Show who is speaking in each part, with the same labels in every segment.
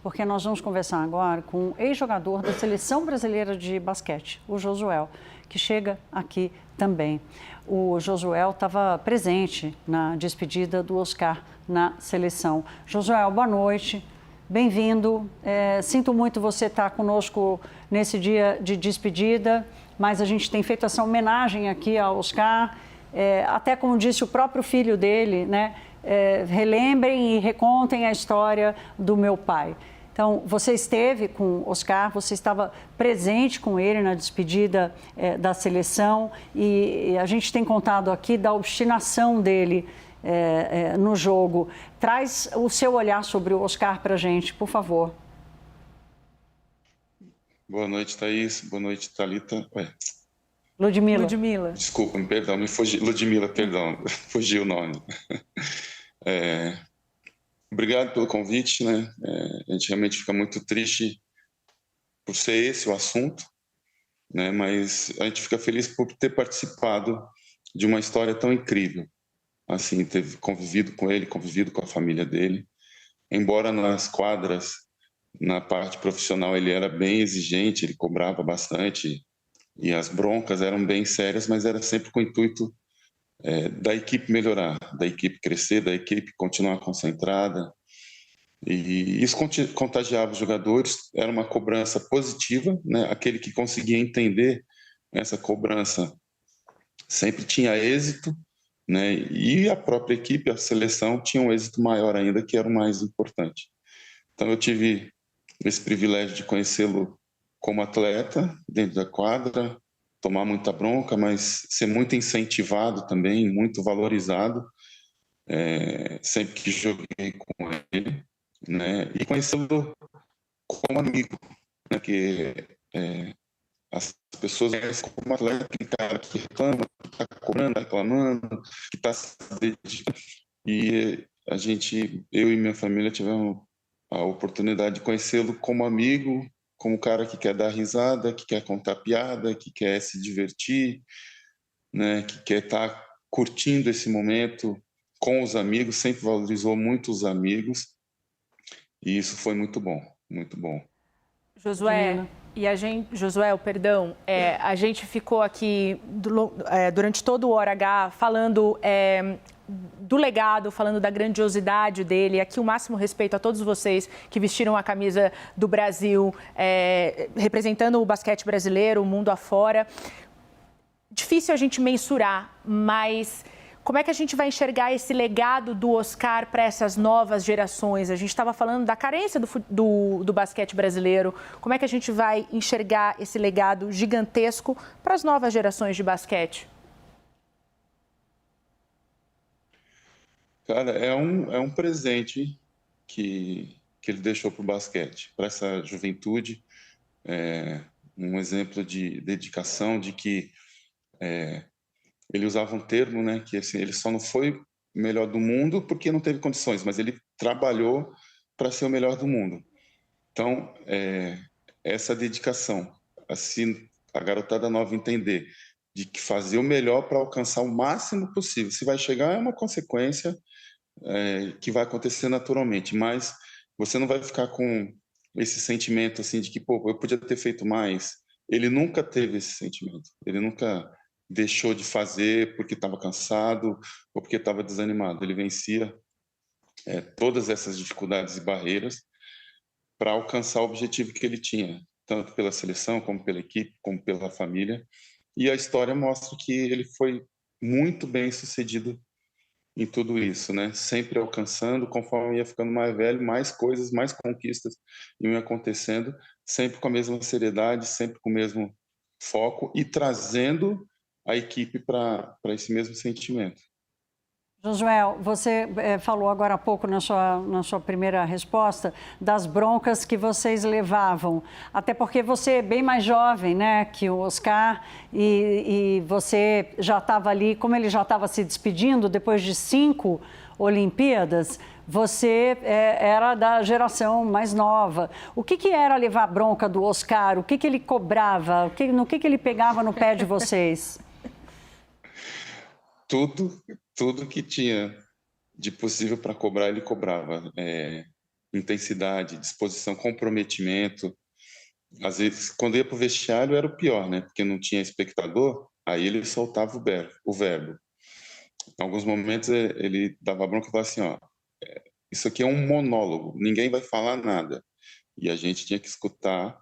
Speaker 1: porque nós vamos conversar agora com um ex-jogador da Seleção Brasileira de Basquete, o Josuel, que chega aqui também. O Josuel estava presente na despedida do Oscar na seleção. Josuel, boa noite, bem-vindo. Sinto muito você estar conosco nesse dia de despedida, mas a gente tem feito essa homenagem aqui ao Oscar, até como disse o próprio filho dele, né? Relembrem e recontem a história do meu pai. Então, você esteve com o Oscar, você estava presente com ele na despedida da seleção e a gente tem contado aqui da obstinação dele no jogo. Traz o seu olhar sobre o Oscar para a gente, por favor.
Speaker 2: Boa noite, Thaís. Boa noite, Thalita.
Speaker 1: Ludmila.
Speaker 2: Desculpa, perdão, me fugi. Ludmila, perdão, fugiu o nome. Obrigado pelo convite, né? A gente realmente fica muito triste por ser esse o assunto, né? Mas a gente fica feliz por ter participado de uma história tão incrível, assim, ter convivido com ele, convivido com a família dele. Embora nas quadras, na parte profissional, ele era bem exigente, ele cobrava bastante e as broncas eram bem sérias, mas era sempre com o intuito da equipe melhorar, da equipe crescer, da equipe continuar concentrada. E isso contagiava os jogadores, era uma cobrança positiva, né? Aquele que conseguia entender essa cobrança sempre tinha êxito, né? E a própria equipe, a seleção, tinha um êxito maior ainda, que era o mais importante. Então eu tive esse privilégio de conhecê-lo como atleta, dentro da quadra, tomar muita bronca, mas ser muito incentivado também, muito valorizado, sempre que joguei com ele, né? E conhecê-lo como amigo, né? Que as pessoas conhecem como atleta, aquele cara que reclama, que está cobrando, reclamando, que está se dedicando. E eu e minha família tivemos a oportunidade de conhecê-lo como amigo, como cara que quer dar risada, que quer contar piada, que quer se divertir, né? Que quer estar curtindo esse momento com os amigos, sempre valorizou muito os amigos, e isso foi muito bom, muito bom.
Speaker 3: Josué, perdão, a gente ficou aqui durante todo o Hora H falando do legado, falando da grandiosidade dele. Aqui o máximo respeito a todos vocês que vestiram a camisa do Brasil, representando o basquete brasileiro, o mundo afora. Difícil a gente mensurar, mas como é que a gente vai enxergar esse legado do Oscar para essas novas gerações? A gente estava falando da carência do basquete brasileiro. Como é que a gente vai enxergar esse legado gigantesco para as novas gerações de basquete?
Speaker 2: Cara, é um presente que ele deixou para o basquete, para essa juventude. Um exemplo de dedicação, de que ele usava um termo, né, que assim, ele só não foi o melhor do mundo porque não teve condições, mas ele trabalhou para ser o melhor do mundo. Então, essa dedicação, assim, a garotada nova entender de que fazer o melhor para alcançar o máximo possível. Se vai chegar, é uma consequência que vai acontecer naturalmente, mas você não vai ficar com esse sentimento assim de que, pô, eu podia ter feito mais. Ele nunca teve esse sentimento. Ele nunca deixou de fazer porque estava cansado ou porque estava desanimado. Ele vencia todas essas dificuldades e barreiras para alcançar o objetivo que ele tinha, tanto pela seleção, como pela equipe, como pela família. E a história mostra que ele foi muito bem sucedido em tudo isso, né? Sempre alcançando, conforme ia ficando mais velho, mais coisas, mais conquistas iam acontecendo, sempre com a mesma seriedade, sempre com o mesmo foco e trazendo a equipe para esse mesmo sentimento.
Speaker 1: Josué, você falou agora há pouco na sua primeira resposta das broncas que vocês levavam, até porque você é bem mais jovem, né, que o Oscar, e você já estava ali, como ele já estava se despedindo depois de 5 Olimpíadas, você era da geração mais nova. O que era levar bronca do Oscar? O que ele cobrava? No que ele pegava no pé de vocês?
Speaker 2: Tudo que tinha de possível para cobrar, ele cobrava. intensidade, disposição, comprometimento. Às vezes, quando ia para o vestiário, era o pior, né? Porque não tinha espectador, aí ele soltava o verbo. Em alguns momentos, ele dava bronca e falava assim, ó, isso aqui é um monólogo, ninguém vai falar nada. E a gente tinha que escutar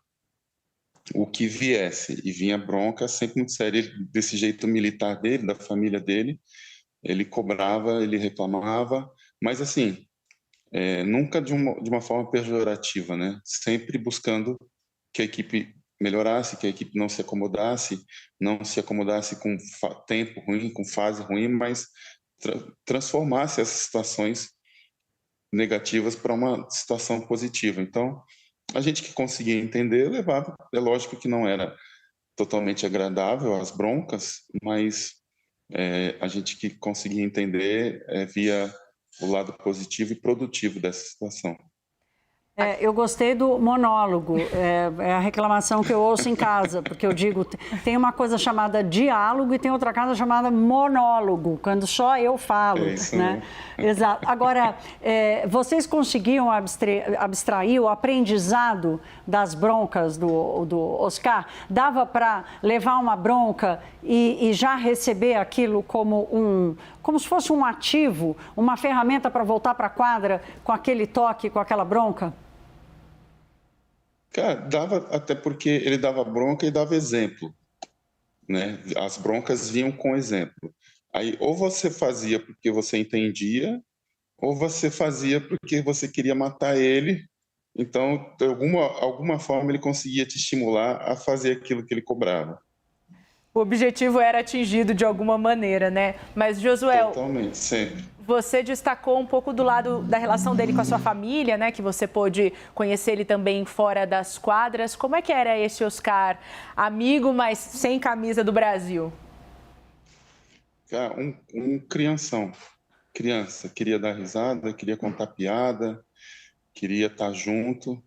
Speaker 2: o que viesse. E vinha bronca sempre muito séria. Ele, desse jeito militar dele, da família dele, ele cobrava, ele reclamava, mas assim, nunca de uma forma pejorativa, né? Sempre buscando que a equipe melhorasse, que a equipe não se acomodasse com tempo ruim, com fase ruim, mas transformasse essas situações negativas para uma situação positiva. Então, a gente que conseguia entender, levava. É lógico que não era totalmente agradável as broncas, mas a gente que conseguia entender via o lado positivo e produtivo dessa situação.
Speaker 1: Eu gostei do monólogo, é a reclamação que eu ouço em casa, porque eu digo, tem uma coisa chamada diálogo e tem outra coisa chamada monólogo, quando só eu falo, né? Exato. Agora, vocês conseguiam abstrair o aprendizado das broncas do Oscar? Dava para levar uma bronca e já receber aquilo como se fosse um ativo, uma ferramenta para voltar para a quadra com aquele toque, com aquela bronca?
Speaker 2: Cara, dava, até porque ele dava bronca e dava exemplo, né? As broncas vinham com exemplo. Aí, ou você fazia porque você entendia, ou você fazia porque você queria matar ele. Então, de alguma forma, ele conseguia te estimular a fazer aquilo que ele cobrava.
Speaker 3: O objetivo era atingido de alguma maneira, né? Mas, Josuel,
Speaker 2: totalmente, sempre.
Speaker 3: Você destacou um pouco do lado da relação dele com a sua família, né? Que você pôde conhecer ele também fora das quadras. Como é que era esse Oscar, amigo, mas sem camisa do Brasil?
Speaker 2: Cara, um crianção. Criança, queria dar risada, queria contar piada, queria estar junto.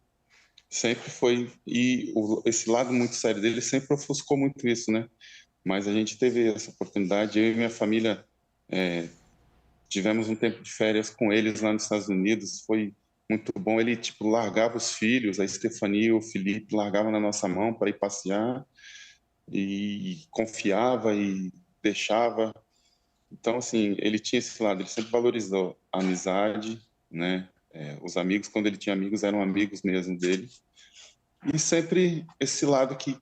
Speaker 2: Sempre foi. E esse lado muito sério dele sempre ofuscou muito isso, né? Mas a gente teve essa oportunidade, eu e minha família tivemos um tempo de férias com eles lá nos Estados Unidos, foi muito bom. Ele, tipo, largava os filhos, a Stefania e o Felipe largavam na nossa mão para ir passear e confiava e deixava. Então, assim, ele tinha esse lado, ele sempre valorizou a amizade, né? Os amigos, quando ele tinha amigos, eram amigos mesmo dele. E sempre esse lado que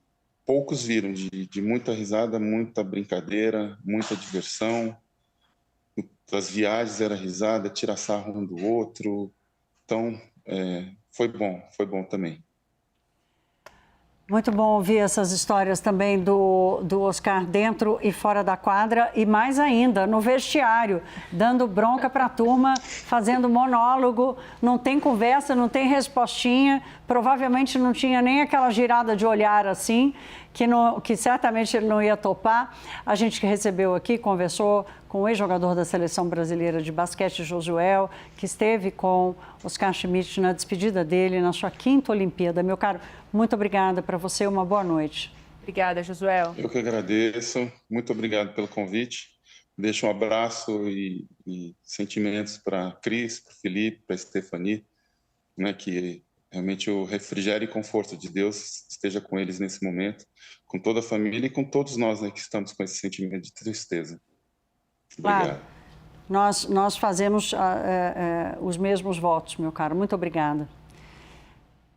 Speaker 2: poucos viram, de muita risada, muita brincadeira, muita diversão. Das viagens era risada, tirar sarro um do outro. Então, foi bom também.
Speaker 1: Muito bom ouvir essas histórias também do Oscar dentro e fora da quadra e mais ainda no vestiário, dando bronca para a turma, fazendo monólogo, não tem conversa, não tem respostinha, provavelmente não tinha nem aquela girada de olhar assim, que certamente ele não ia topar. A gente que recebeu aqui, conversou com o ex-jogador da Seleção Brasileira de Basquete, Josuel, que esteve com Oscar Schmidt na despedida dele, na sua 5ª Olimpíada. Meu caro, muito obrigada para você, uma boa noite.
Speaker 3: Obrigada, Josuel.
Speaker 2: Eu que agradeço, muito obrigado pelo convite. Deixo um abraço e sentimentos para a Cris, para o Felipe, para a Stefania, né, que realmente o refrigério e conforto de Deus esteja com eles nesse momento, com toda a família e com todos nós, né, que estamos com esse sentimento de tristeza. Obrigado.
Speaker 1: Claro, nós fazemos os mesmos votos, meu caro. Muito obrigada.